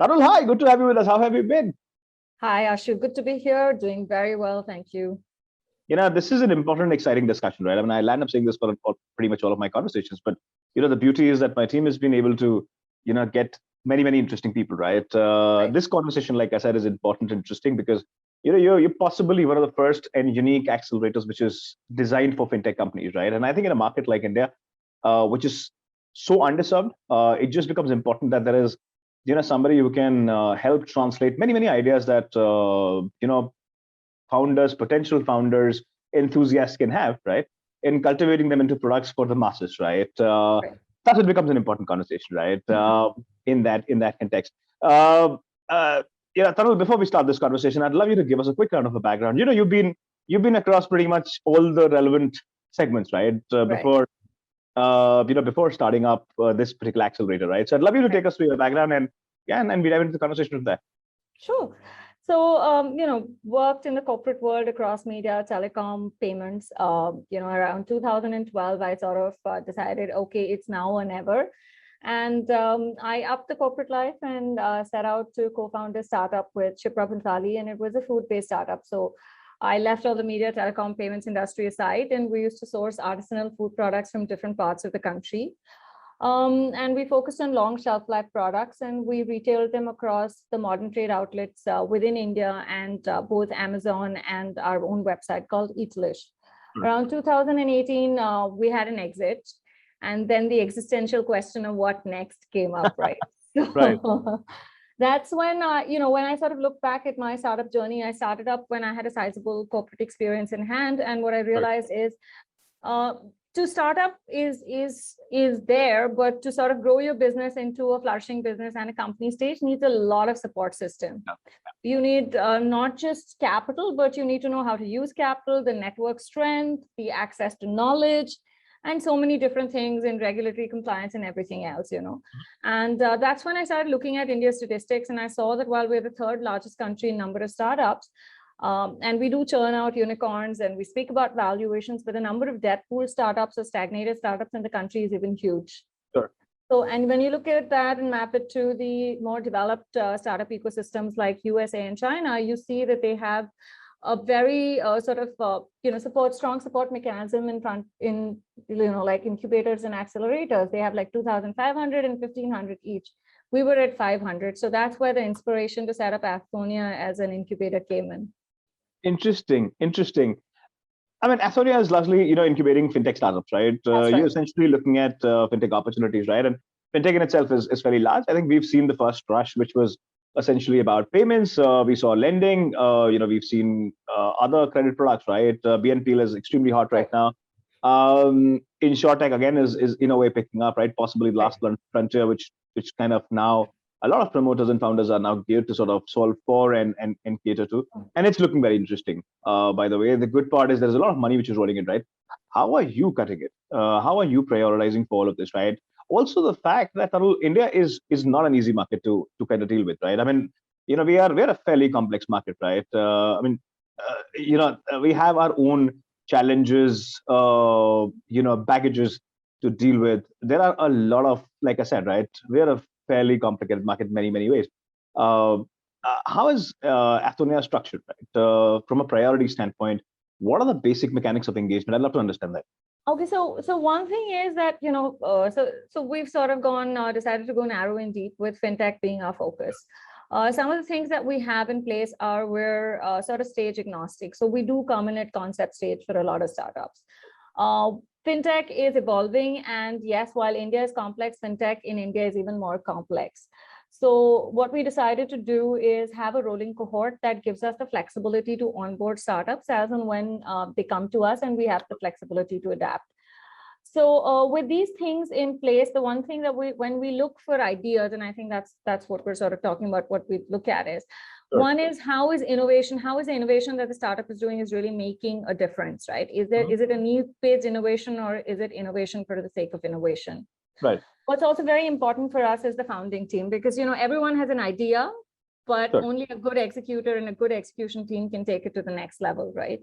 Tanul, hi, good to have you with us. How have you been? Hi, Ashu. Good to be here. Doing very well. Thank you. This is an important, exciting discussion, right? I mean, I land up saying this for pretty much all of my conversations, but the beauty is that my team has been able to, get many, many interesting people, right? Right. This conversation, like I said, is important and interesting because you're possibly one of the first and unique accelerators which is designed for fintech companies, right? And I think in a market like India, which is so underserved, it just becomes important that there is, somebody who can help translate many, many ideas that founders, potential founders, enthusiasts can have, right? In cultivating them into products for the masses, right? Right. Thus, it becomes an important conversation, right? In that context. Uh, Tanul, before we start this conversation, I'd love you to give us a quick round of a background. You've been across pretty much all the relevant segments, right? Right. Before starting up this particular accelerator, right? So I'd love you to Right. take us through your background and we dive into the conversation from there. Sure. So, worked in the corporate world across media, telecom, payments. Around 2012, I sort of decided, okay, it's now or never. And I upped the corporate life and set out to co-found a startup with Shipra Bhansali, and it was a food-based startup. So I left all the media, telecom, payments industry aside, and we used to source artisanal food products from different parts of the country. And we focused on long shelf life products, and we retailed them across the modern trade outlets within India and both Amazon and our own website called Eatlish. Around 2018, we had an exit, and then the existential question of what next came up, right? Right. So that's when, when I sort of look back at my startup journey, I started up when I had a sizable corporate experience in hand. And what I realized is, to start up is there, but to sort of grow your business into a flourishing business and a company stage needs a lot of support system. You need not just capital, but you need to know how to use capital, the network strength, the access to knowledge, and so many different things in regulatory compliance and everything else, And that's when I started looking at India's statistics, and I saw that while we're the third largest country in number of startups, and we do churn out unicorns and we speak about valuations, but the number of debt pool startups or stagnated startups in the country is even huge. Sure. So, and when you look at that and map it to the more developed startup ecosystems like USA and China, you see that they have a very strong support mechanism like incubators and accelerators. They have like 2,500 and 1,500 each. We were at 500. So that's where the inspiration to set up Afthonia as an incubator came in. Interesting. I mean, Afthonia is largely, incubating fintech startups, right? Right. You're essentially looking at fintech opportunities, right? And fintech in itself is very large. I think we've seen the first rush, which was essentially about payments. We saw lending. We've seen other credit products, right? BNPL is extremely hot right now. InsurTech again is in a way picking up, right? Possibly the last frontier, which kind of now a lot of promoters and founders are now geared to sort of solve for and cater to. And it's looking very interesting. By the way, the good part is there's a lot of money which is rolling in, right? How are you cutting it? How are you prioritizing for all of this, right? Also, the fact that India is not an easy market to kind of deal with, right? I mean, we're a fairly complex market, right? We have our own challenges, baggages to deal with. There are a lot of, like I said, right? We're a fairly complicated market in many, many ways. How is Afthonia structured, right? From a priority standpoint, what are the basic mechanics of engagement? I'd love to understand that. Okay, so one thing is that, so we've sort of decided to go narrow and deep with fintech being our focus. Some of the things that we have in place are we're sort of stage agnostic. So we do come in at concept stage for a lot of startups. Fintech is evolving, and yes, while India is complex, fintech in India is even more complex. So what we decided to do is have a rolling cohort that gives us the flexibility to onboard startups as and when they come to us, and we have the flexibility to adapt. So with these things in place, the one thing that when we look for ideas, and I think that's what we're sort of talking about, what we look at is, one is how is the innovation that the startup is doing is really making a difference, right? Is it a need-based innovation, or is it innovation for the sake of innovation? Right. What's also very important for us is the founding team, because everyone has an idea, but only a good executor and a good execution team can take it to the next level, right?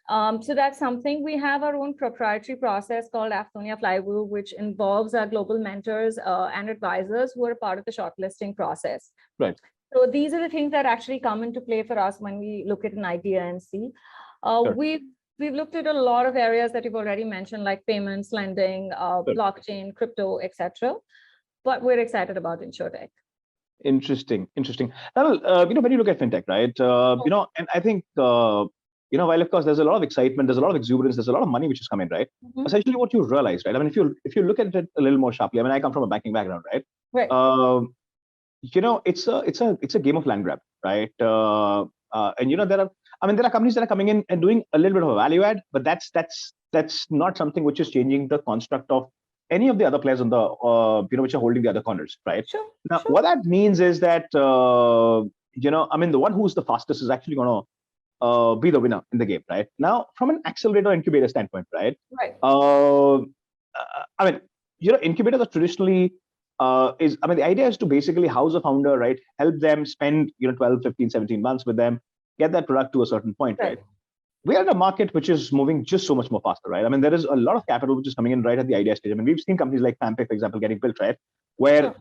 So that's something. We have our own proprietary process called Afthonia Flywheel, which involves our global mentors and advisors who are part of the shortlisting process. Right. So these are the things that actually come into play for us when we look at an idea and see. Sure. We've looked at a lot of areas that you've already mentioned, like payments, lending, Sure. blockchain, crypto, etc. But we're excited about InsurTech. Interesting. Well, when you look at fintech, right? And I think while of course there's a lot of excitement, there's a lot of exuberance, there's a lot of money which is coming, right? Mm-hmm. Essentially, what you realize, right? I mean, if you look at it a little more sharply, I mean, I come from a banking background, right? Right. It's a game of land grab, right? And there are companies that are coming in and doing a little bit of a value add, but that's not something which is changing the construct of any of the other players on the which are holding the other corners, right? Sure. Now, Sure. what that means is that the one who's the fastest is actually going to be the winner in the game, right? Now, from an accelerator incubator standpoint, right? Right. Incubators are traditionally the idea is to basically house a founder, right? Help them spend 12, 15, 17 months with them, get that product to a certain point, right? We are in a market which is moving just so much more faster, right? I mean, there is a lot of capital which is coming in right at the idea stage. I mean, we've seen companies like Pampay, for example, getting built, right? Where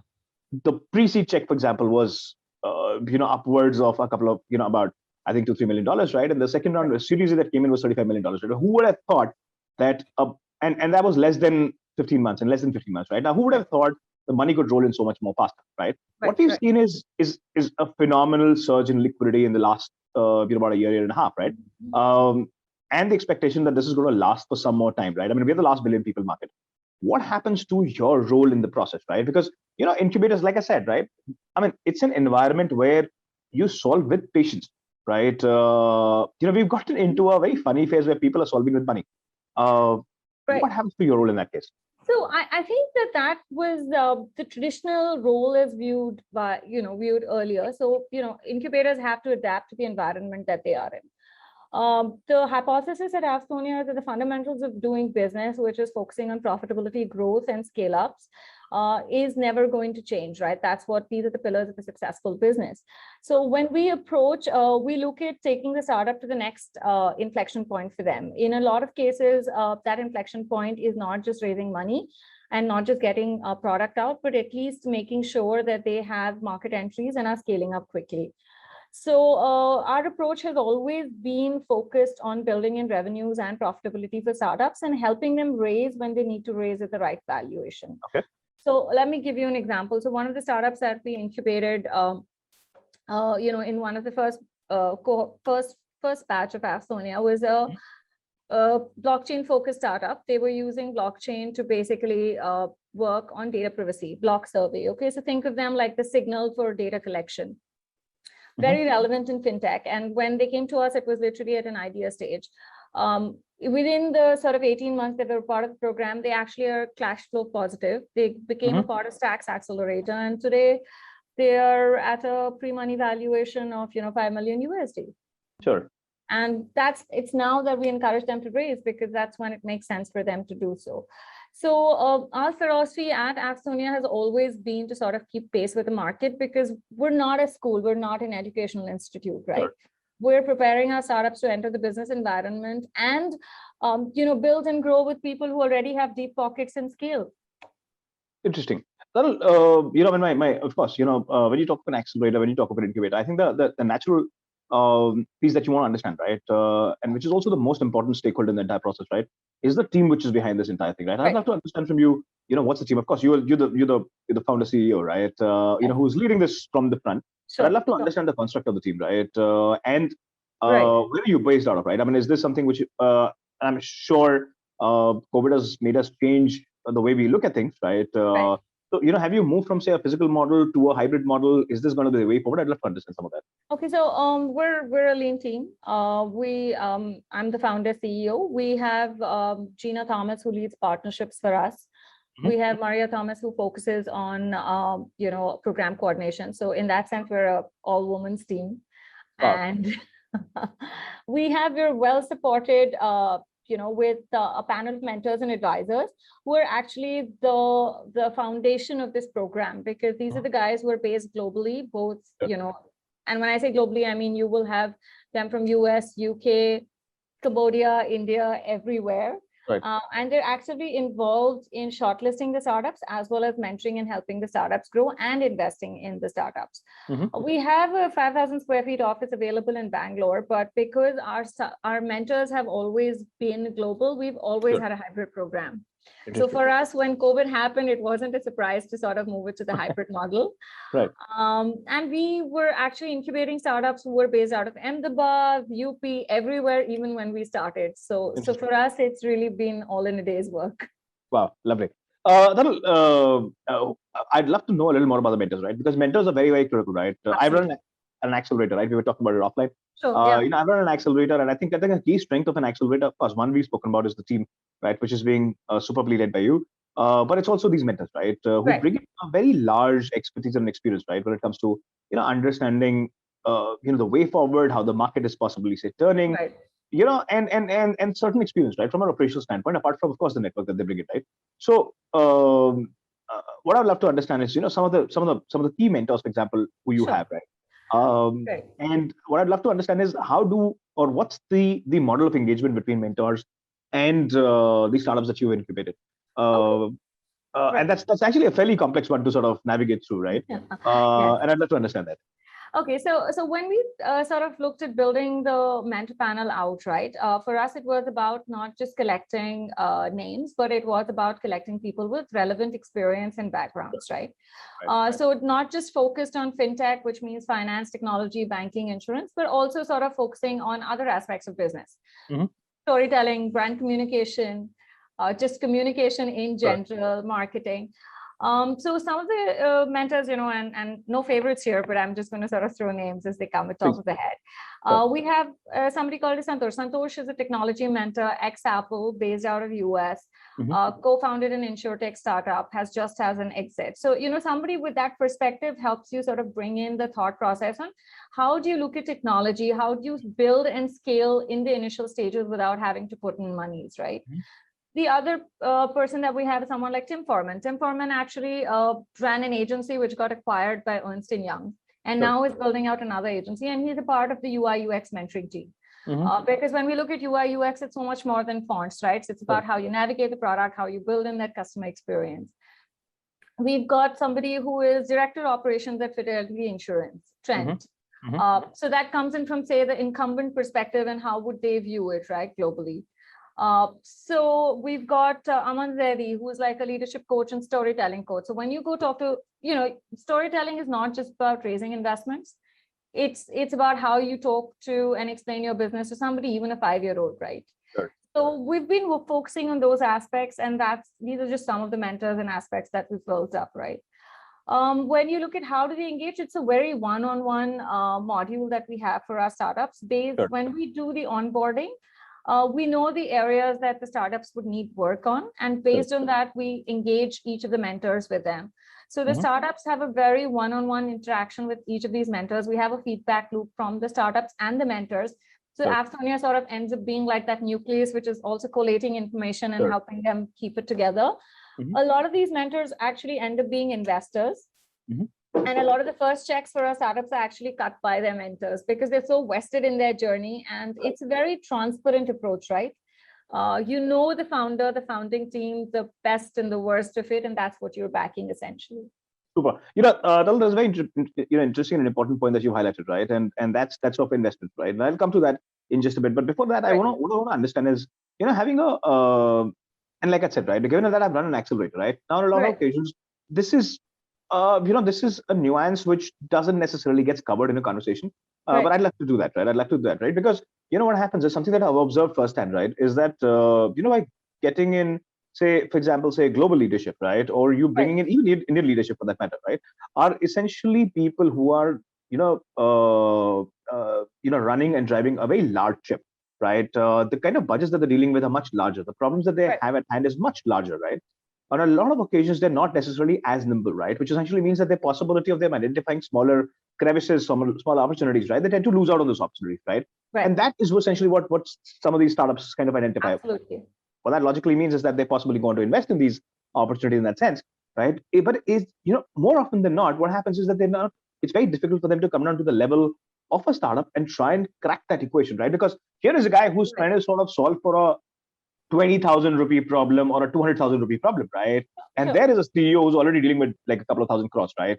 the pre-seed check, for example, was upwards of a couple of about I think $2-3 million, right? And the second round the Series A that came in was $35 million. Right? Who would have thought that? And that was less than 15 months, right? Now, who would have thought the money could roll in so much more faster, right? What we've seen is a phenomenal surge in liquidity in the last about a year and a half, right? And the expectation that this is going to last for some more time, right? I mean, we're the last billion people market. What happens to your role in the process, right? Because incubators, like I said, right? I mean, it's an environment where you solve with patience, right? We've gotten into a very funny phase where people are solving with money. What happens to your role in that case? So I think that was the traditional role is viewed earlier. So, incubators have to adapt to the environment that they are in. The hypothesis at Afthonia is that the fundamentals of doing business, which is focusing on profitability, growth, and scale-ups, is never going to change, right? These are the pillars of a successful business. So when we approach, we look at taking the startup to the next inflection point for them. In a lot of cases, that inflection point is not just raising money and not just getting a product out, but at least making sure that they have market entries and are scaling up quickly. So our approach has always been focused on building in revenues and profitability for startups and helping them raise when they need to raise at the right valuation. Okay. So let me give you an example. So one of the startups that we incubated, in one of the first batch of Afthonia was a blockchain-focused startup. They were using blockchain to basically work on data privacy, block survey. Okay, so think of them like the Signal for data collection. Very relevant in fintech. And when they came to us, it was literally at an idea stage. Within the sort of 18 months that they were part of the program, they actually are cash flow positive. They became a part of Stacks Accelerator. And today they are at a pre-money valuation of, $5 million USD. Sure. And it's now that we encourage them to raise because that's when it makes sense for them to do so. So our philosophy at Afthonia has always been to sort of keep pace with the market because we're not a school, we're not an educational institute, right? Sure. We're preparing our startups to enter the business environment and, build and grow with people who already have deep pockets and scale. Interesting. Well, of course, when you talk about an accelerator, when you talk about incubator, I think the natural piece that you want to understand, right, and which is also the most important stakeholder in the entire process, right, is the team which is behind this entire thing, right? I'd love to understand from you, what's the team? Of course, you're the founder CEO, right? Who's leading this from the front. Sure. But I'd love to understand the construct of the team, right? And where are you based out of, right? I mean, is this something which I'm sure COVID has made us change the way we look at things, right? So, have you moved from, say, a physical model to a hybrid model? Is this going to be the way forward? I'd love to understand some of that. Okay, so we're a lean team. I'm the founder CEO. We have Gina Thomas, who leads partnerships for us. We have Maria Thomas, who focuses on program coordination. So in that sense, we're a all-women's team. Wow. And we're well supported with a panel of mentors and advisors who are actually the foundation of this program, because these are the guys who are based globally, both, and when I say globally, I mean, you will have them from US, UK, Cambodia, India, everywhere. Right. And they're actively involved in shortlisting the startups as well as mentoring and helping the startups grow and investing in the startups. We have a 5,000 square feet office available in Bangalore, but because our mentors have always been global, we've always had a hybrid program. So for us, when COVID happened, it wasn't a surprise to sort of move it to the hybrid model. Right. And we were actually incubating startups who were based out of Ahmedabad, UP, everywhere, even when we started. So for us, it's really been all in a day's work. Wow, lovely. I'd love to know a little more about the mentors, right? Because mentors are very, very critical, right? I run an accelerator, right? We were talking about it offline. Sure, I run an accelerator, and I think a key strength of an accelerator, of course, one we've spoken about is the team, right, which is being superbly led by you. But it's also these mentors, right, who bring in a very large expertise and experience, right, when it comes to understanding the way forward, how the market is possibly say turning, right. And certain experience, right, from an operational standpoint, apart from, of course, the network that they bring in, right. So what I'd love to understand is some of the key mentors, for example, who you have, right. And what I'd love to understand is what's the model of engagement between mentors and the startups that you've incubated. And that's actually a fairly complex one to sort of navigate through, right? And I'd love to understand that. Okay, so when we sort of looked at building the mentor panel out, right, for us, it was about not just collecting names, but it was about collecting people with relevant experience and backgrounds, right? So not just focused on fintech, which means finance, technology, banking, insurance, but also sort of focusing on other aspects of business. Storytelling, brand communication, just communication in general, marketing. So some of the mentors, and no favorites here, but I'm just going to sort of throw names as they come at top of the head. We have somebody called Santosh. Santosh is a technology mentor, ex-Apple, based out of US, co-founded an insurtech startup, has an exit. So, somebody with that perspective helps you sort of bring in the thought process on how do you look at technology? How do you build and scale in the initial stages without having to put in monies, right? The other person that we have is someone like Tim Foreman. Tim Foreman actually ran an agency which got acquired by Ernst & Young and now is building out another agency, and he's a part of the UI UX mentoring team. Because when we look at UI UX, it's so much more than fonts, right? So it's about how you navigate the product, how you build in that customer experience. We've got somebody who is director of operations at Fidelity Insurance, Trent. So that comes in from, say, the incumbent perspective and how would they view it, right, globally. So we've got Aman Zedi, who's like a leadership coach and storytelling coach. So when you go talk to, storytelling is not just about raising investments. It's about how you talk to and explain your business to somebody, even a 5-year-old, right? So we've been focusing on those aspects, and these are just some of the mentors and aspects that we've built up, right? When you look at how do they engage, it's a very one-on-one module that we have for our startups. When we do the onboarding, we know the areas that the startups would need work on, and based on that, we engage each of the mentors with them. So the startups have a very one-on-one interaction with each of these mentors. We have a feedback loop from the startups and the mentors. So Afthonia sort of ends up being like that nucleus, which is also collating information and helping them keep it together. A lot of these mentors actually end up being investors. And a lot of the first checks for our startups are actually cut by their mentors because they're so vested in their journey, and it's a very transparent approach, right? The founder, the founding team, the best and the worst of it, and that's what you're backing essentially. Super. Tanul, there's a very interesting and important point that you highlighted, right? And that's of investment, right? And I'll come to that in just a bit. But before that, what I want to understand is, having and like I said, right, given that I've run an accelerator, right? Now, on a lot of occasions, this is a nuance which doesn't necessarily get covered in a conversation, but I'd like to do that, right? Because what happens is something that I've observed firsthand, right, is that by getting in, say, for example, say global leadership, right, or you bringing in even Indian leadership for that matter, right, are essentially people who are running and driving a very large ship, right? The kind of budgets that they're dealing with are much larger. The problems that they have at hand is much larger, right? On a lot of occasions, they're not necessarily as nimble, right? Which essentially means that the possibility of them identifying smaller crevices, small opportunities, right? They tend to lose out on those opportunities, right? And that is essentially what some of these startups kind of identify. Absolutely. What that logically means is that they possibly going to invest in these opportunities in that sense, right? But more often than not, what happens is that it's very difficult for them to come down to the level of a startup and try and crack that equation, right? Because here is a guy who's trying to sort of solve for a 20,000 rupee problem or a 200,000 rupee problem, right? And Sure. there is a CEO who's already dealing with like a couple of thousand crores, right?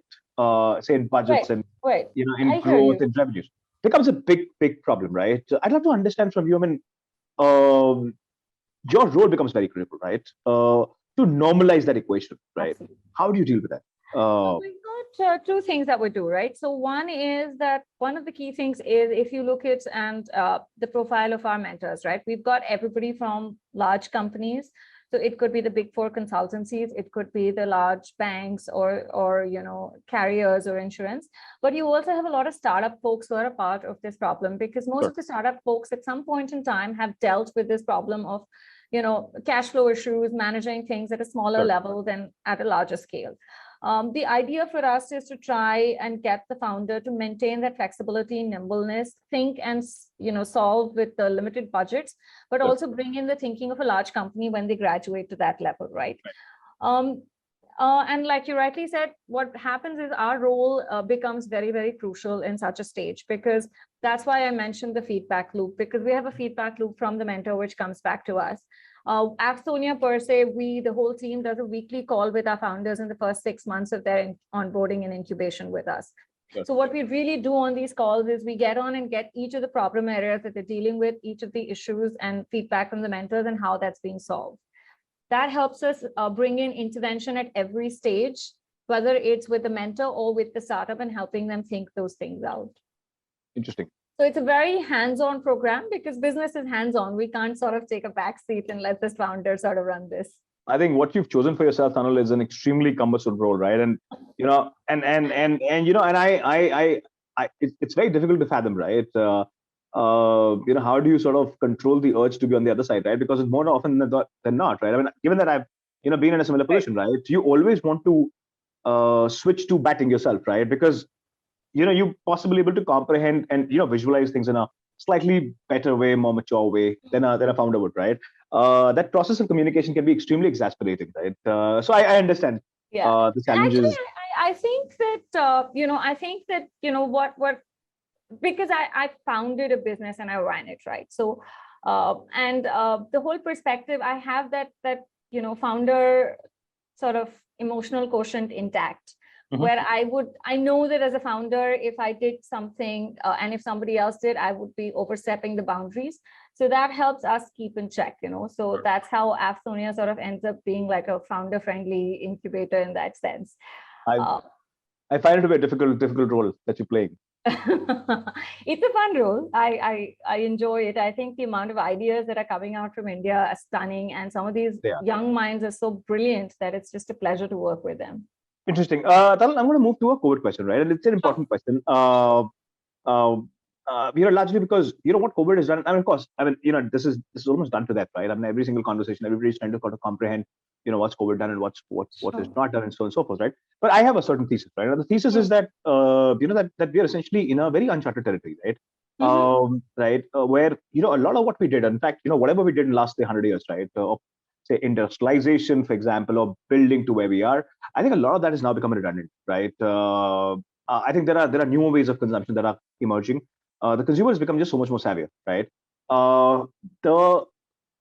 Say in budgets Right, and right. in I hear growth you. and revenues, becomes a big problem, right? So I'd love to understand from you. I mean, um, your role becomes very critical, right? To normalize that equation, right? Absolutely. How do you deal with that? So we've got two things that we do, right? So one is that one of the key things is if you look at and the profile of our mentors, right? We've got everybody from large companies. So it could be the big four consultancies, it could be the large banks or carriers or insurance. But you also have a lot of startup folks who are a part of this problem because most Sure. of the startup folks at some point in time have dealt with this problem of cash flow issues, managing things at a smaller Sure. level than at a larger scale. The idea for us is to try and get the founder to maintain that flexibility, nimbleness, think and solve with the limited budgets, but Sure. also bring in the thinking of a large company when they graduate to that level, right? Right. And like you rightly said, what happens is our role becomes very, very crucial in such a stage, because that's why I mentioned the feedback loop, because we have a feedback loop from the mentor, which comes back to us. Afthonia per se, the whole team does a weekly call with our founders in the first 6 months of their onboarding and incubation with us. Sure. So what we really do on these calls is we get on and get each of the problem areas that they're dealing with, each of the issues, and feedback from the mentors and how that's being solved. That helps us bring in intervention at every stage, whether it's with the mentor or with the startup, and helping them think those things out. Interesting. So it's a very hands-on program because business is hands-on. We can't sort of take a back seat and let the founder sort of run this. I think what you've chosen for yourself, Tanul, is an extremely cumbersome role, right? And it's very difficult to fathom, right? How do you sort of control the urge to be on the other side, right? Because it's more often than not, right? I mean, given that I've been in a similar position, right? You always want to switch to batting yourself, right? Because you're possibly able to comprehend and visualize things in a slightly better way, more mature way than a founder would, right? That process of communication can be extremely exasperating, right? So I understand the Actually, challenges. I think that what because I founded a business and I ran it, right? So the whole perspective, I have that founder sort of emotional quotient intact. Mhm. Where I know that as a founder, if I did something and if somebody else did, I would be overstepping the boundaries. So that helps us keep in check, So that's how Afthonia sort of ends up being like a founder-friendly incubator in that sense. I find it to be a difficult role that you're playing. It's a fun role. I enjoy it. I think the amount of ideas that are coming out from India are stunning, and some of these young minds are so brilliant that it's just a pleasure to work with them. Interesting. Tanul, I'm going to move to a COVID question, right? And it's an important question. Largely because what COVID has done. I mean, of course, this is almost done to that, right? I mean, every single conversation, everybody's trying to kind of comprehend, what's COVID done and what is not done, and so on and so forth, right? But I have a certain thesis, right? And the thesis is that that we are essentially in a very uncharted territory, right? Where a lot of what we did, in fact, whatever we did in the last 100 years, right? Say industrialization, for example, or building to where we are, I think a lot of that is now becoming redundant, right? I think there are newer ways of consumption that are emerging. The consumers become just so much more savvy, right? The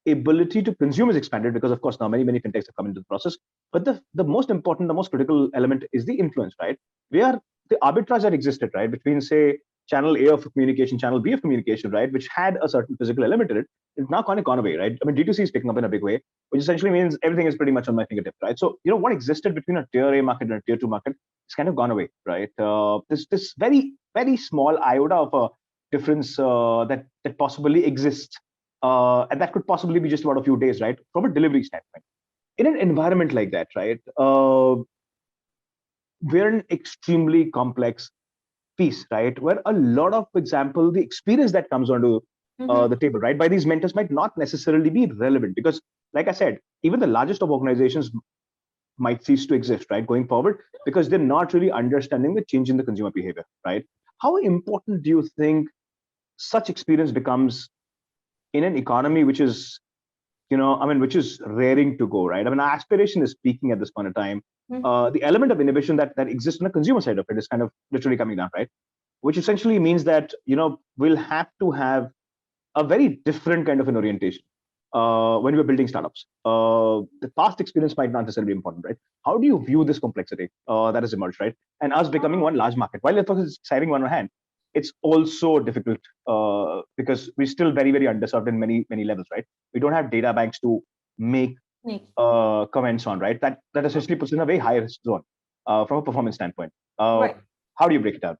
ability to consume is expanded because, of course, now many fintechs have come into the process. But the most important, the most critical element is the influence, right? The arbitrage that existed, right, between, say, channel A of communication, channel B of communication, right, which had a certain physical element in it, is now kind of gone away, right? I mean, D2C is picking up in a big way, which essentially means everything is pretty much on my fingertip, right? So, what existed between a tier A market and a tier 2 market is kind of gone away, right? This very, very small iota of a difference that possibly exists, and that could possibly be just about a few days, right? From a delivery standpoint. In an environment like that, right, we're an extremely complex piece, right? Where a lot of, for example, the experience that comes onto the table, right, by these mentors might not necessarily be relevant because, like I said, even the largest of organizations might cease to exist, right, going forward, because they're not really understanding the change in the consumer behavior, right? How important do you think such experience becomes in an economy which is, which is raring to go, right? I mean, our aspiration is peaking at this point in time. The element of innovation that exists on the consumer side of it is kind of literally coming down, right? which essentially means that, we'll have to have a very different kind of an orientation when we're building startups. The past experience might not necessarily be important, right? How do you view this complexity that has emerged, right? And us becoming one large market. While it's exciting on one hand, it's also difficult because we're still very, very underserved in many, many levels, right? We don't have data banks to make comments on, right? That essentially puts in a very high risk zone from a performance standpoint. Right. How do you break it down?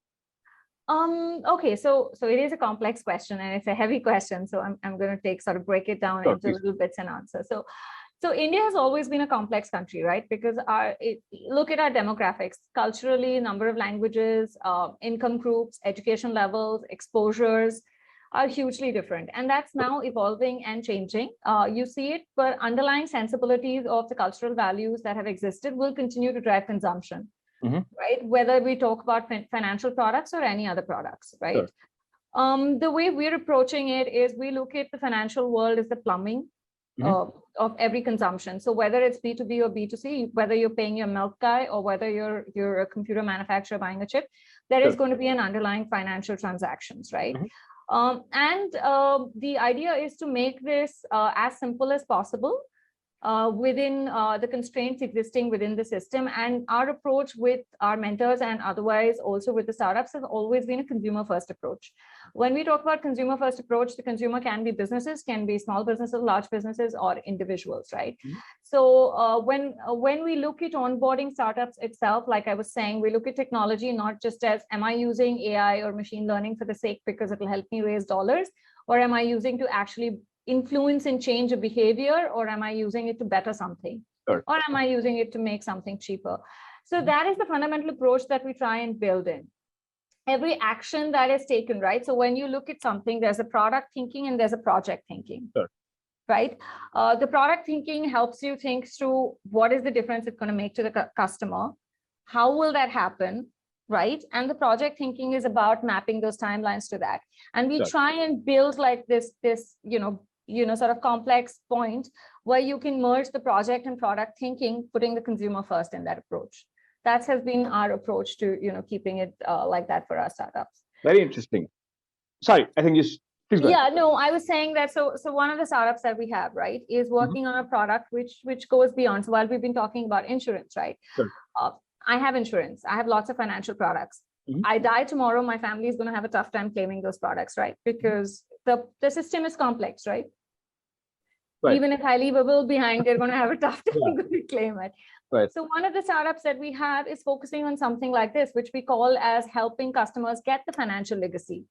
Okay, so it is a complex question and it's a heavy question. So I'm going to break it down into little bits and answers. So India has always been a complex country, right? Because look at our demographics, culturally, number of languages, income groups, education levels, exposures are hugely different. And that's now evolving and changing. You see it, but underlying sensibilities of the cultural values that have existed will continue to drive consumption. Right? Whether we talk about financial products or any other products, right? Sure. The way we're approaching it is we look at the financial world as the plumbing of every consumption. So whether it's B2B or B2C, whether you're paying your milk guy or whether you're a computer manufacturer buying a chip, there is going to be an underlying financial transactions, right? The idea is to make this as simple as possible within the constraints existing within the system. And our approach with our mentors and otherwise also with the startups has always been a consumer first approach. When we talk about consumer first approach, the consumer can be businesses, can be small businesses, large businesses, or individuals, right? So when we look at onboarding startups itself, like I was saying, we look at technology not just as, am I using AI or machine learning for the sake because it will help me raise dollars, or am I using to actually influence and change a behavior, or am I using it to better something? Or am I using it to make something cheaper? So that is the fundamental approach that we try and build in. Every action that is taken, right? So when you look at something, there's a product thinking and there's a project thinking, right? The product thinking helps you think through what is the difference it's going to make to the customer? How will that happen? Right? And the project thinking is about mapping those timelines to that. And we try and build like this, sort of complex point where you can merge the project and product thinking, putting the consumer first in that approach. That has been our approach to, keeping it like that for our startups. Very interesting. Sorry, I think you please go ahead. Yeah, no, I was saying that. So one of the startups that we have, right, is working on a product which goes beyond. So while we've been talking about insurance, right? I have insurance. I have lots of financial products. I die tomorrow, my family is going to have a tough time claiming those products, right? Because the system is complex, right? Even if I leave a will behind, they're going to have a tough time to claim it. So one of the startups that we have is focusing on something like this, which we call as helping customers get the financial legacy.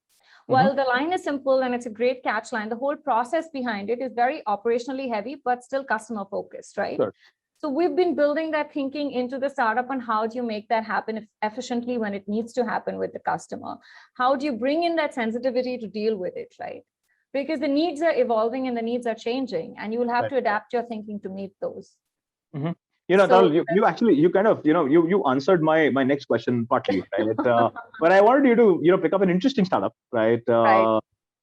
While the line is simple and it's a great catch line, the whole process behind it is very operationally heavy, but still customer focused, right? So we've been building that thinking into the startup on how do you make that happen efficiently when it needs to happen with the customer? How do you bring in that sensitivity to deal with it, right? Because the needs are evolving and the needs are changing, and you will have to adapt your thinking to meet those. Tanul, you answered my next question partly, right? But I wanted you to pick up an interesting startup, right?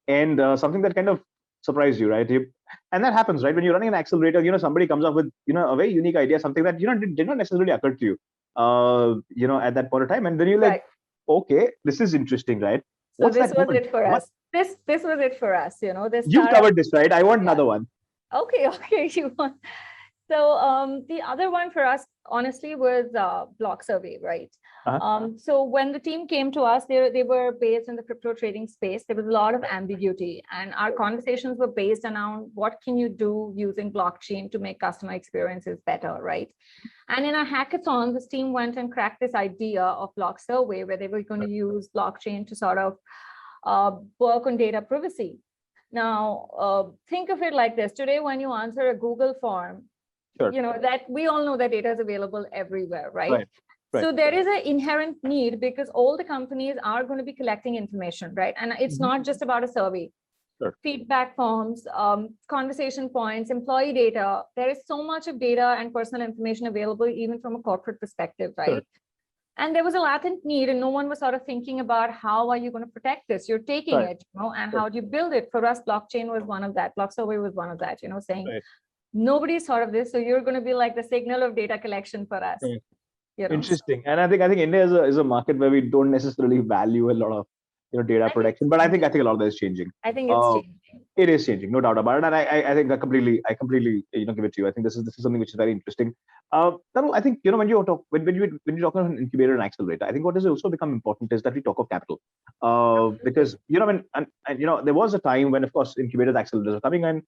And something that kind of surprised you, right? And that happens, right? When you're running an accelerator, somebody comes up with a very unique idea, something that did not necessarily occur to you, at that point of time, and then you're like, okay, this is interesting, right? So this was it for us. This was it for us, You've covered this, right? I want another one. Okay, you want. So the other one for us, honestly, was Block Survey, right? So when the team came to us, they were based in the crypto trading space. There was a lot of ambiguity, and our conversations were based around what can you do using blockchain to make customer experiences better, right? And in our hackathon, this team went and cracked this idea of Block Survey, where they were going to use blockchain to sort of work on data privacy. Now, think of it like this. Today, when you answer a Google form, that we all know that data is available everywhere, right? So there is an inherent need because all the companies are going to be collecting information, right? And it's not just about a survey. Feedback forms, conversation points, employee data. There is so much of data and personal information available even from a corporate perspective, right? And there was a latent need, and no one was sort of thinking about how are you going to protect this? You're taking it, and how do you build it? For us, blockchain was one of that. Block Survey was one of that, saying nobody's thought of this, so you're going to be like the signal of data collection for us. Interesting. And I think India is a market where we don't necessarily value a lot of data I think protection. But I think a lot of that is changing. I think it's changing. It is changing, no doubt about it. And I think I completely give it to you. I think this is something which is very interesting. Tanul, I think when you talk when you talk about an incubator and accelerator, I think what has also become important is that we talk of capital, because there was a time when, of course, incubators, accelerators were coming in.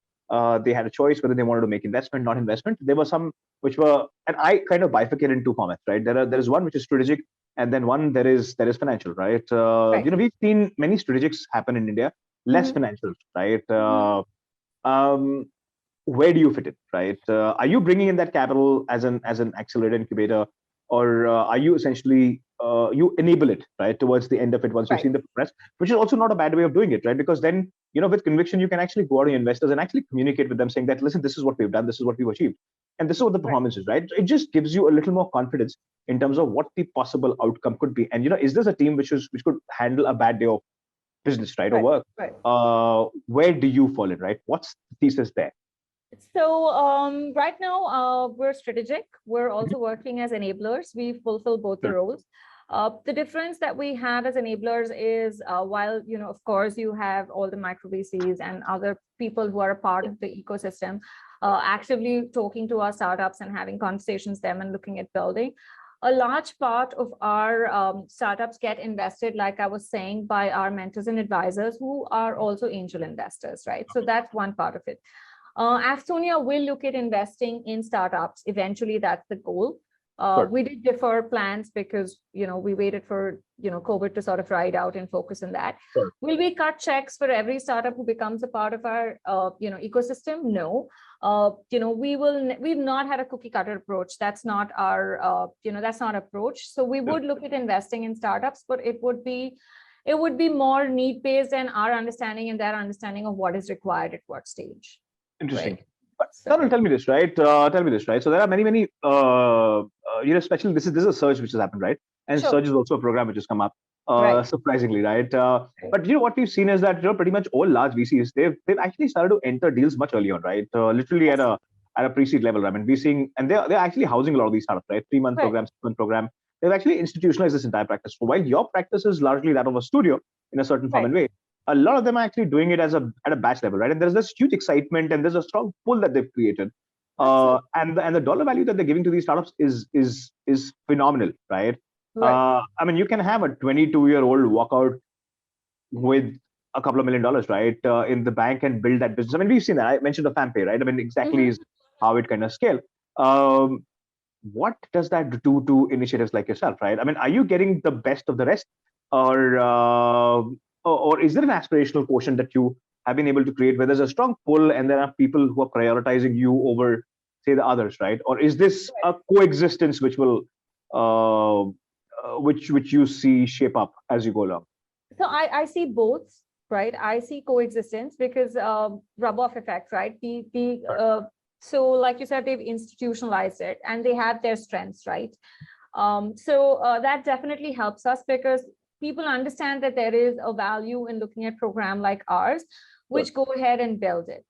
They had a choice whether they wanted to make investment, not investment. There were some which were, and I kind of bifurcate in two formats, right? There is one which is strategic, and then one there is financial, right? Right. We've seen many strategics happen in India, less Mhm. financials, right? Mhm. Um, where do you fit in, right? Are you bringing in that capital as an accelerator incubator, or are you essentially you enable it, right, towards the end of it once you've Right. seen the progress, which is also not a bad way of doing it, right? Because then with conviction you can actually go out to your investors and actually communicate with them, saying that, listen, this is what we've done, this is what we've achieved, and this is what the Right. performance is, right? It just gives you a little more confidence in terms of what the possible outcome could be, and is this a team which could handle a bad day of business, right, or Right. work? Right. Where do you fall in, right? What's the thesis there? So right now we're strategic. We're also working as enablers. We fulfill both the roles. The difference that we have as enablers is while, of course, you have all the micro VCs and other people who are a part of the ecosystem actively talking to our startups and having conversations with them and looking at building. A large part of our startups get invested, like I was saying, by our mentors and advisors who are also angel investors, right? So that's one part of it. Afthonia will look at investing in startups. Eventually, that's the goal. Sure. We did defer plans because we waited for COVID to sort of ride out and focus on that. Sure. Will we cut checks for every startup who becomes a part of our ecosystem? No. We've not had a cookie cutter approach. That's not our that's not approach. So we would look at investing in startups, but it would be more need based and our understanding and their understanding of what is required at what stage. Interesting. Right. But So, tell me this, right? So there are many, especially this is a surge which has happened, right? And sure. surge is also a program which has come up, Right. surprisingly, right? Right. But what we've seen is that pretty much all large VCs they've actually started to enter deals much earlier on, right? Literally Yes. at a pre-seed level. I mean, we're seeing, and they're actually housing a lot of these startups, right? 3-month Right. program, 6-month program. They've actually institutionalized this entire practice. So while your practice is largely that of a studio in a certain form Right. and way, a lot of them are actually doing it at a batch level, right? And there's this huge excitement and there's a strong pull that they've created. Absolutely. And the dollar value that they're giving to these startups is phenomenal, right? Right. I mean, you can have a 22-year-old walk out with a couple of $1 million, right, in the bank and build that business. I mean, we've seen that. I mentioned the FamPay, right? I mean, exactly is how it kind of scale. What does that do to initiatives like yourself, right? I mean, are you getting the best of the rest, or or is there an aspirational quotient that you have been able to create where there's a strong pull and there are people who are prioritizing you over, say, the others, right? Or is this a coexistence which will which you see shape up as you go along? So I see both, right? I see coexistence because rub-off effect, right? So like you said, they've institutionalized it and they have their strengths, right? So that definitely helps us because people understand that there is a value in looking at program like ours, which go ahead and build it.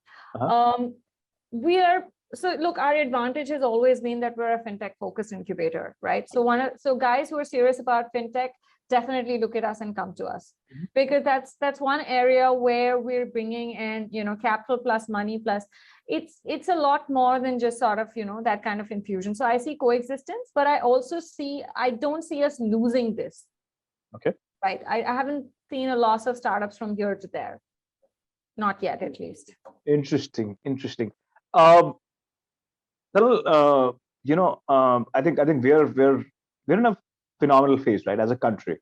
So look, our advantage has always been that we're a fintech focused incubator, right? So guys who are serious about fintech definitely look at us and come to us because that's one area where we're bringing in capital plus money plus it's a lot more than just sort of that kind of infusion. So I see coexistence, but I don't see us losing this. Okay. Right. I haven't seen a loss of startups from here to there. Not yet, at least. Interesting. Well, I think we're in a phenomenal phase, right, as a country.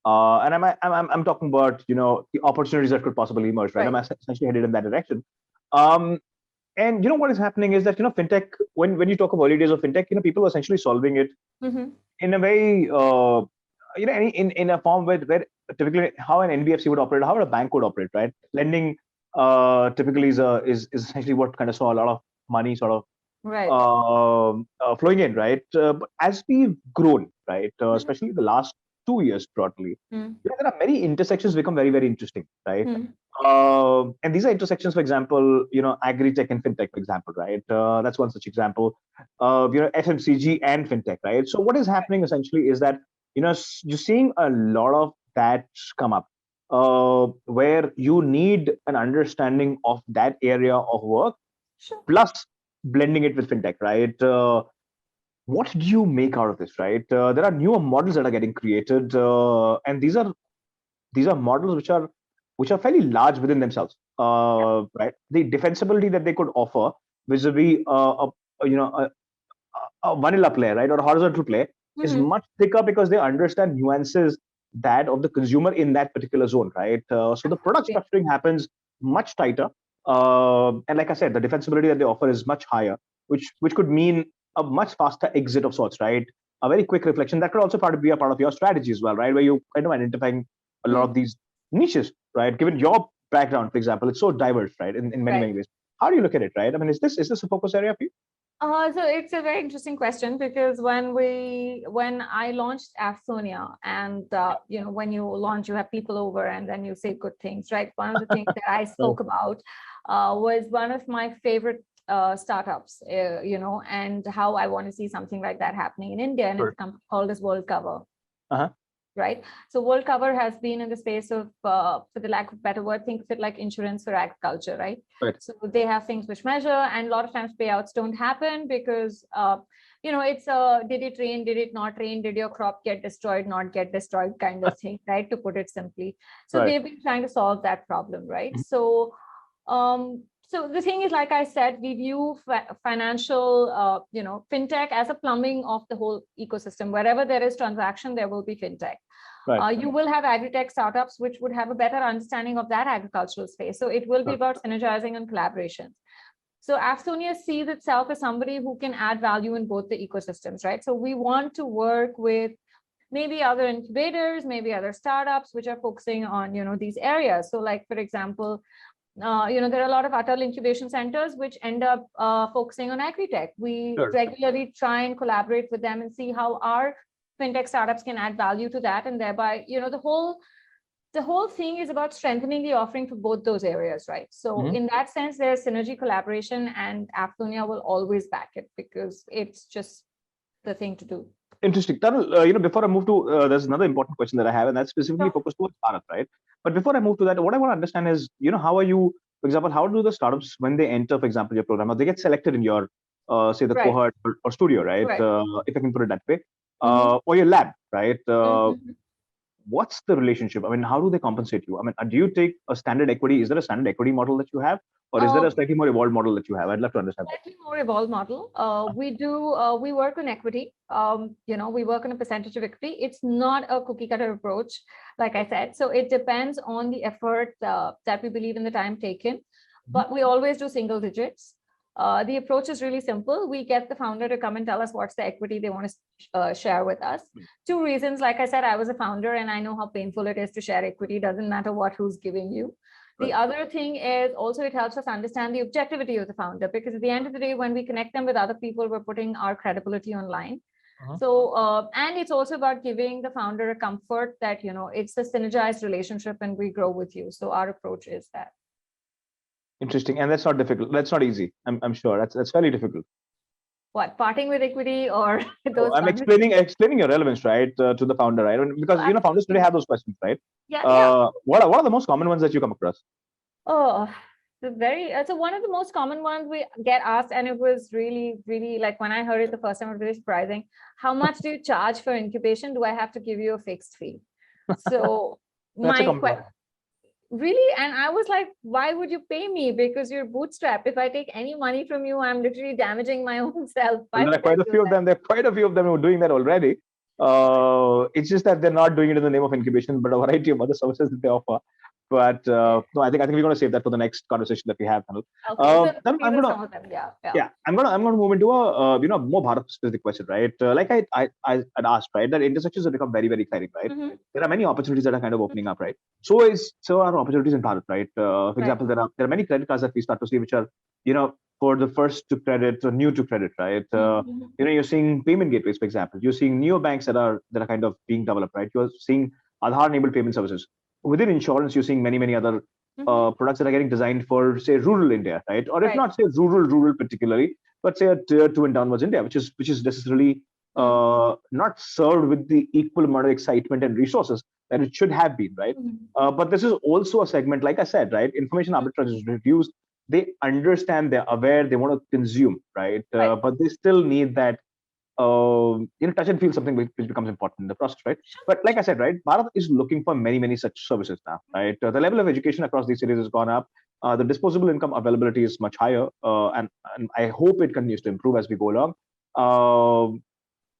And I'm talking about the opportunities that could possibly emerge, right? I'm essentially headed in that direction. And what is happening is that fintech. When you talk of early days of fintech, people were essentially solving it in a very in a form where typically how an NBFC would operate, how a bank would operate, right? Lending typically is essentially what kind of saw a lot of money sort of flowing in, right? But as we've grown, right, especially the last 2 years broadly, there are many intersections become very, very interesting, right? And these are intersections, for example, agri-tech and fintech, for example, right? That's one such example. FMCG and fintech, right? So what is happening essentially is that you're seeing a lot of that come up. where you need an understanding of that area of work, Sure. plus blending it with fintech, right? What do you make out of this, right? There are newer models that are getting created, and these are models which are fairly large within themselves, right? The defensibility that they could offer vis-a-vis a vanilla play, right, or a horizontal play is Mhm. much thicker because they understand nuances that of the consumer in that particular zone, right? So the product Absolutely. structuring happens much tighter, and like I said, the defensibility that they offer is much higher, which could mean a much faster exit of sorts, right? A very quick reflection that could also be a part of your strategy as well, right? Where you kind of identifying a lot Hmm. of these niches, right? Given your background, for example, it's so diverse, right? In many Right. many ways. How do you look at it, right? I mean, is this a focus area for you? So it's a very interesting question because when I launched Afthonia, and when you launch, you have people over and then you say good things, right? One of the things that I spoke about was one of my favorite startups, and how I want to see something like that happening in India, and it's Sure. a company called as World Cover. Uh-huh. Right. So World Cover has been in the space of, for the lack of a better word, think of it like insurance for agriculture, right? Right. So they have things which measure, and a lot of times payouts don't happen because, it's did it rain, did it not rain, did your crop get destroyed, not get destroyed kind of thing, right? To put it simply. So Right. they've been trying to solve that problem, right? Mhm. So the thing is, like I said, we view financial, fintech as a plumbing of the whole ecosystem. Wherever there is transaction, there will be fintech. Right. You will have agri-tech startups which would have a better understanding of that agricultural space. So it will be Sure. about synergizing and collaboration. So Afthonia sees itself as somebody who can add value in both the ecosystems, right? So we want to work with maybe other incubators, maybe other startups which are focusing on, these areas. So like, for example, there are a lot of Atal incubation centers which end up focusing on agri-tech. We Sure. regularly try and collaborate with them and see how our fintech startups can add value to that, and thereby, the whole thing is about strengthening the offering for both those areas, right? So Mhm. in that sense, there's synergy, collaboration, and Afthonia will always back it because it's just the thing to do. Interesting. Tanul, before I move to, there's another important question that I have, and that's specifically Sure. focused towards startups, right? But before I move to that, what I want to understand is, how are you, for example, how do the startups, when they enter, for example, your program, or they get selected in your, say, the Right. cohort or studio, right? Right. If I can put it that way, Mm-hmm. or your lab, right? Mm-hmm. What's the relationship? I mean, how do they compensate you? I mean, do you take a standard equity? Is there a standard equity model that you have, or is there a slightly more evolved model that you have? I'd love to understand that. Slightly more evolved model. We work on equity. We work on a percentage of equity. It's not a cookie cutter approach, like I said. So it depends on the effort that we believe in, the time taken. Mhm. But we always do single digits. The approach is really simple. We get the founder to come and tell us what's the equity they want to share with us. Two reasons. Like I said, I was a founder and I know how painful it is to share equity. Doesn't matter who's giving you. The Right. other thing is also it helps us understand the objectivity of the founder, because at the end of the day, when we connect them with other people, we're putting our credibility online. Uh-huh. So, and it's also about giving the founder a comfort that, it's a synergized relationship and we grow with you. So our approach is that. Interesting, and that's not difficult. That's not easy. I'm sure that's fairly difficult. What, parting with equity or Oh, those I'm conversations? explaining your relevance, right, to the founder, right? Because founders today Absolutely. have those questions, right? Yeah, yeah. What are the most common ones that you come across? Oh, so one of the most common ones we get asked, and it was really, really, like when I heard it the first time, it was really surprising. How much do you charge for incubation? Do I have to give you a fixed fee? So That's a my common one. really, and I was like, why would you pay me? Because you're bootstrap. If I take any money from you, I'm literally damaging my own self. Well, Why there are would I quite a do few of that? them. There are quite a few of them who are doing that already. It's just that they're not doing it in the name of incubation, but a variety of other services that they offer. But no, I think we're going to save that for the next conversation that we have, Tanul. Okay, so Then these I'm are gonna some of them. Yeah, yeah. yeah, I'm gonna move into a more Bharat specific question, right? Like I had asked, right, that intersections have become very very exciting, right? Mm-hmm. There are many opportunities that are kind of opening up, right? So are opportunities in Bharat, right? For Right. example, there are many credit cards that we start to see which are for the first to credit or new to credit, right? Mm-hmm. You're seeing payment gateways, for example. You're seeing neobanks that are kind of being developed, right? You're seeing Aadhaar enabled payment services. Within insurance, you're seeing many other Mm-hmm. products that are getting designed for, say, rural India, right? Or if Right. not, say, rural particularly, but say a tier two and downwards India, which is necessarily Mm-hmm. not served with the equal amount of excitement and resources that it should have been, right? But this is also a segment, like I said, right? Information arbitrage is reduced. They understand, they're aware, they want to consume, right? But they still need that touch and feel, something which becomes important in the process, right? But like I said, right, Bharat is looking for many, many such services now, right? The level of education across these cities has gone up. The disposable income availability is much higher, and I hope it continues to improve as we go along.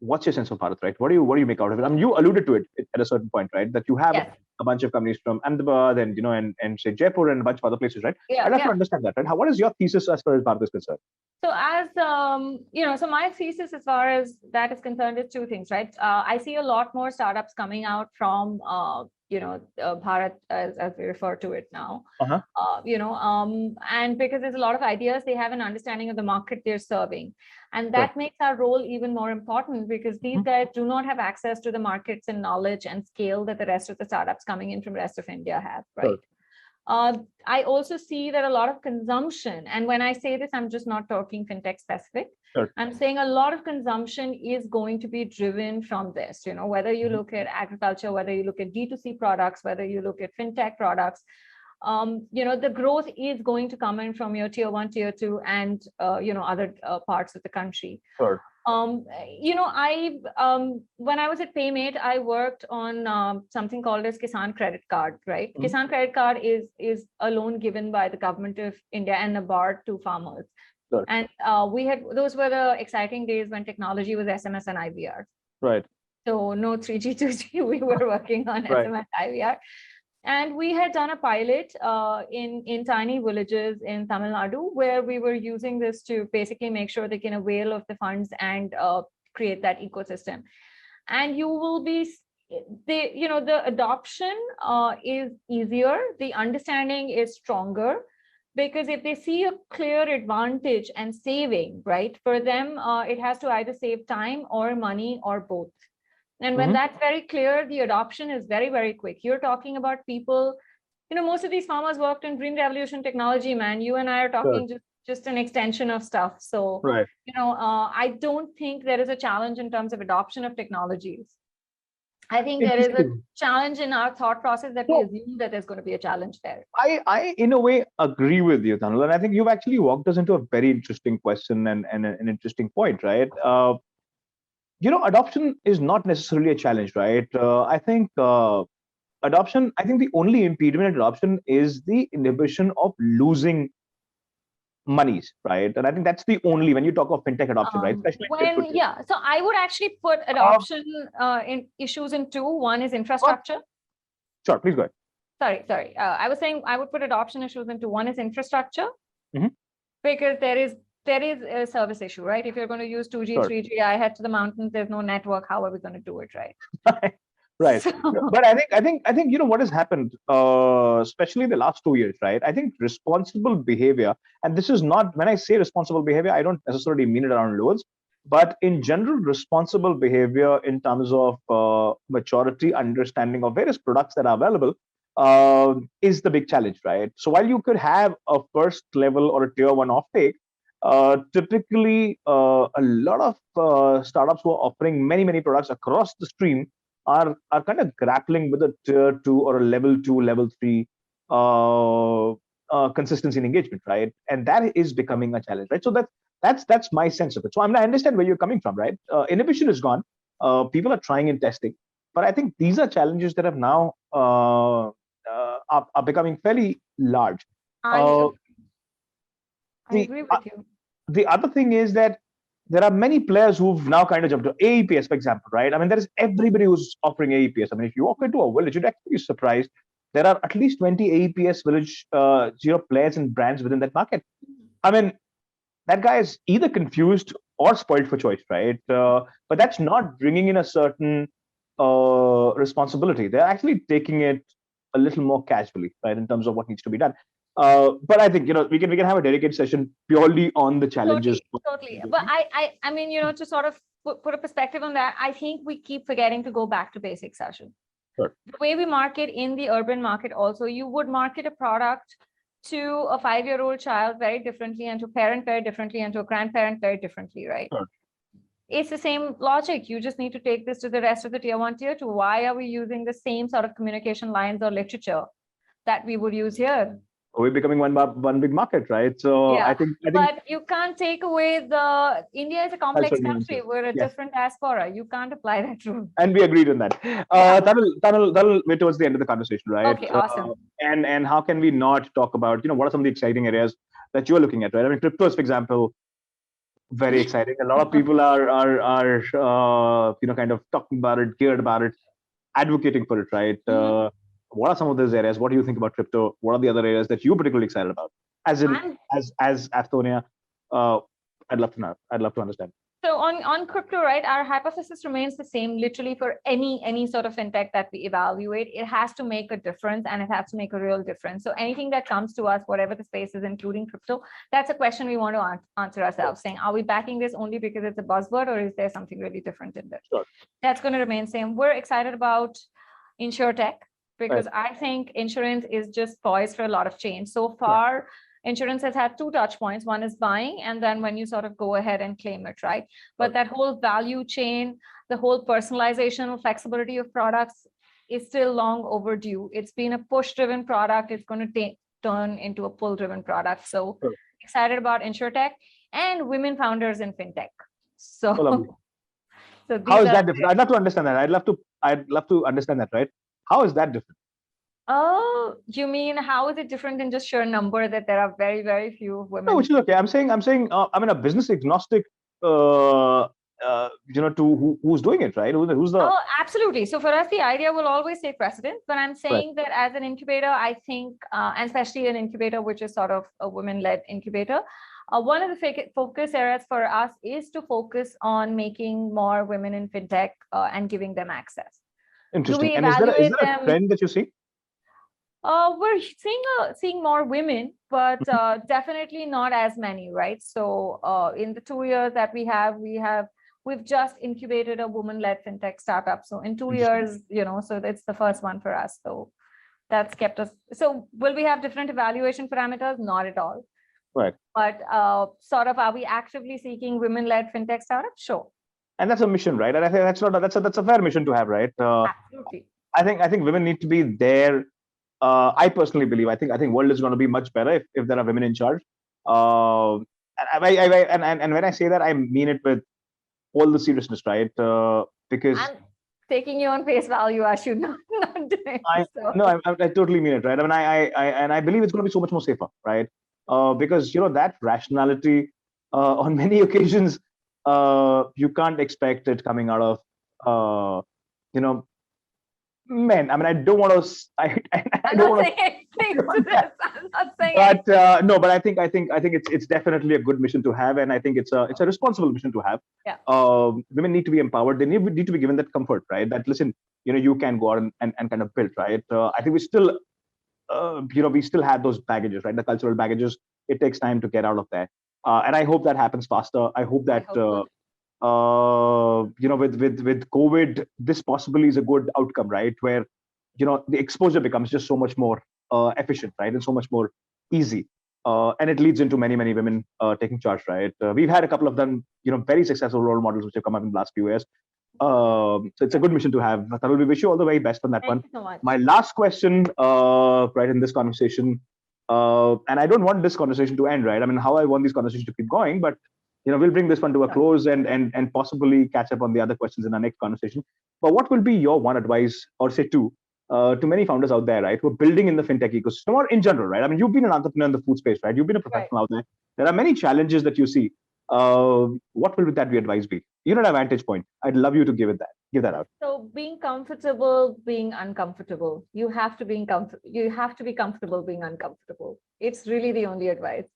What's your sense of Bharat, right? What do you make out of it? I mean, you alluded to it at a certain point, right? That you have a bunch of companies from Ahmedabad and and say Jaipur and a bunch of other places, right? I'd like to understand that, right? What is your thesis as far as Bharat is concerned? So as so my thesis as far as that is concerned is two things, right? I see a lot more startups coming out from Bharat, as we refer to it now. And because there's a lot of ideas, they have an understanding of the market they're serving, and that makes our role even more important, because these guys do not have access to the markets and knowledge and scale that the rest of the startups coming in from the rest of India have, right? I also see that a lot of consumption, and when I say this, I'm just not talking fintech specific. I'm saying a lot of consumption is going to be driven from this, whether you look at agriculture, whether you look at D2C products, whether you look at fintech products, the growth is going to come in from your tier 1, tier 2, and, other parts of the country. When I was at Paymate, I worked on something called as Kisan Credit Card, right? Kisan Credit Card is a loan given by the government of India and NABARD to farmers. And those were the exciting days when technology was SMS and IVR. Right. So no 3G, 2G, we were working on SMS, IVR. And we had done a pilot in tiny villages in Tamil Nadu, where we were using this to basically make sure they can avail of the funds and create that ecosystem. And you will be, the adoption is easier, the understanding is stronger, because if they see a clear advantage and saving, right, for them, it has to either save time or money or both. And when that's very clear, the adoption is very, very quick. You're talking about people, most of these farmers worked in Green Revolution technology, man. You and I are talking just an extension of stuff. So, I don't think there is a challenge in terms of adoption of technologies. I think there is a challenge in our thought process that we assume that there's going to be a challenge there. I in a way agree with you, Tanul, and I think you've actually walked us into a very interesting question and an interesting point, right? Adoption is not necessarily a challenge, right? I think adoption, I think the only impediment in adoption is the inhibition of losing monies, right? And I think that's the only, when you talk of fintech adoption, right? Especially so I would actually put adoption in issues in two. One is infrastructure. Sure, please go ahead. Sorry. I was saying I would put adoption issues into one is infrastructure, because there is a service issue, right? If you're going to use 2G, 3G, I head to the mountains, there's no network. How are we going to do it, right? Right. But I think what has happened, especially the last 2 years, right? I think responsible behavior, and this is not, when I say responsible behavior, I don't necessarily mean it around loans, but in general, responsible behavior in terms of maturity, understanding of various products that are available is the big challenge, right? So while you could have a first level or a tier 1 offtake, typically a lot of startups who are offering many, many products across the stream are kind of grappling with a tier 2 or a level 2, level 3 consistency in engagement, right? And that is becoming a challenge, right? So that's my sense of it. So I understand where you're coming from, right? Inhibition is gone. People are trying and testing, but I think these are challenges that have now are becoming fairly large. I agree with you. The other thing is that there are many players who've now kind of jumped to AEPS, for example, right? I mean, there is everybody who's offering AEPS. I mean, if you walk into a village, you'd actually be surprised. There are at least 20 AEPS village players and brands within that market. I mean, that guy is either confused or spoiled for choice, right? But that's not bringing in a certain responsibility. They're actually taking it a little more casually, right, in terms of what needs to be done. But I think we can have a dedicated session purely on the challenges. Totally. But I mean, to sort of put a perspective on that, I think we keep forgetting to go back to basics, Ashu. The way we market in the urban market, also, you would market a product to a 5-year-old child very differently, and to a parent very differently, and to a grandparent very differently, right? it's the same logic. You just need to take this to the rest of the tier 1, tier 2. Why are we using the same sort of communication lines or literature that we would use here? We're becoming one big market, right? So Yeah, I think but you can't take away India is a complex country. We're a different diaspora. You can't apply that rule. And we agreed on that. Tanul, we're towards the end of the conversation, right? Okay, awesome. And how can we not talk about, what are some of the exciting areas that you're looking at, right? I mean, cryptos, for example, very exciting. A lot of people are kind of talking about it, geared about it, advocating for it, right? What are some of those areas? What do you think about crypto? What are the other areas that you're particularly excited about? As Afthonia, I'd love to know. I'd love to understand. So on crypto, right, our hypothesis remains the same. Literally, for any sort of fintech that we evaluate, it has to make a difference, and it has to make a real difference. So anything that comes to us, whatever the space is, including crypto, that's a question we want to answer ourselves, saying, are we backing this only because it's a buzzword, or is there something really different in there? Sure. That's going to remain same. We're excited about insurtech, because I think insurance is just poised for a lot of change. So far, insurance has had 2 touch points. One is buying, and then when you sort of go ahead and claim it, right? But that whole value chain, the whole personalization and flexibility of products is still long overdue. It's been a push-driven product. It's going to turn into a pull-driven product. So excited about insurtech and women founders in fintech. So, how is that different? I'd love to understand that. I'd love to understand that, right? How is that different? Oh, you mean how is it different than just sheer number that there are very, very few women? No, which is okay. I'm saying, a business agnostic, to who's doing it, right? Who's the? Oh, absolutely. So for us, the idea will always take precedence. But I'm saying that as an incubator, I think, and especially an incubator, which is sort of a women-led incubator, one of the focus areas for us is to focus on making more women in fintech and giving them access. Interesting. And is there a trend that you see? We're seeing more women, but definitely not as many, right? So in the 2 years that we've just incubated a woman-led fintech startup. So in 2 years, so that's the first one for us. So that's kept us. So will we have different evaluation parameters? Not at all. Right. But sort of, are we actively seeking women-led fintech startups? Sure. And that's a mission, right? And I think that's a fair mission to have, right? Absolutely. I think women need to be there. I personally believe. I think world is going to be much better if there are women in charge. And when I say that, I mean it with all the seriousness, right? Because I'm taking you on face value, Ashu, not doing so. No, I totally mean it, right? I mean, I believe it's going to be so much more safer, right? Because that rationality on many occasions, you can't expect it coming out of men. I mean, I don't want to. I'm not saying I'm not saying. But no, but I think it's definitely a good mission to have, and I think it's a responsible mission to have. Yeah. Women need to be empowered. They need to be given that comfort, right? That listen, you can go out and kind of build, right? I think we still have those baggages, right? The cultural baggages. It takes time to get out of there, and I hope that happens faster. I hope that. With COVID, this possibly is a good outcome, right? Where, the exposure becomes just so much more efficient, right? And so much more easy. And it leads into many, many women taking charge, right? We've had a couple of them, very successful role models which have come up in the last few years. So it's a good mission to have. Tanul, we wish you all the very best on that one. Thank you so much. My last question, right, in this conversation, and I don't want this conversation to end, right? I mean, how I want these conversations to keep going, but we'll bring this one to a close and possibly catch up on the other questions in our next conversation. But what will be your one advice, or say two, to many founders out there, right, who are building in the fintech ecosystem or in general, right? I mean, you've been an entrepreneur in the food space, right? You've been a professional out there. There are many challenges that you see. What will that be advice be? You're at a vantage point. I'd love you to give that out. So being comfortable, being uncomfortable. You have to be comfortable being uncomfortable. It's really the only advice.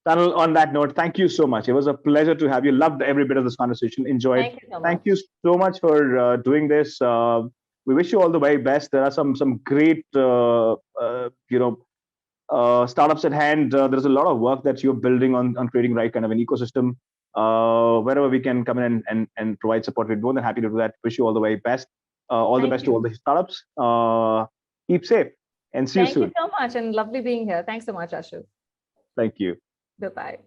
Tanul, on that note, thank you so much. It was a pleasure to have you. Loved every bit of this conversation. Enjoyed. Thank you so much for doing this. We wish you all the very best. There are some great startups at hand. There's a lot of work that you're building on creating right kind of an ecosystem. Wherever we can come in and provide support, we're more than happy to do that. Wish you all the very best. All the best to all the startups. Keep safe and see you soon. Thank you so much, and lovely being here. Thanks so much, Ashu. Thank you. Bye-bye.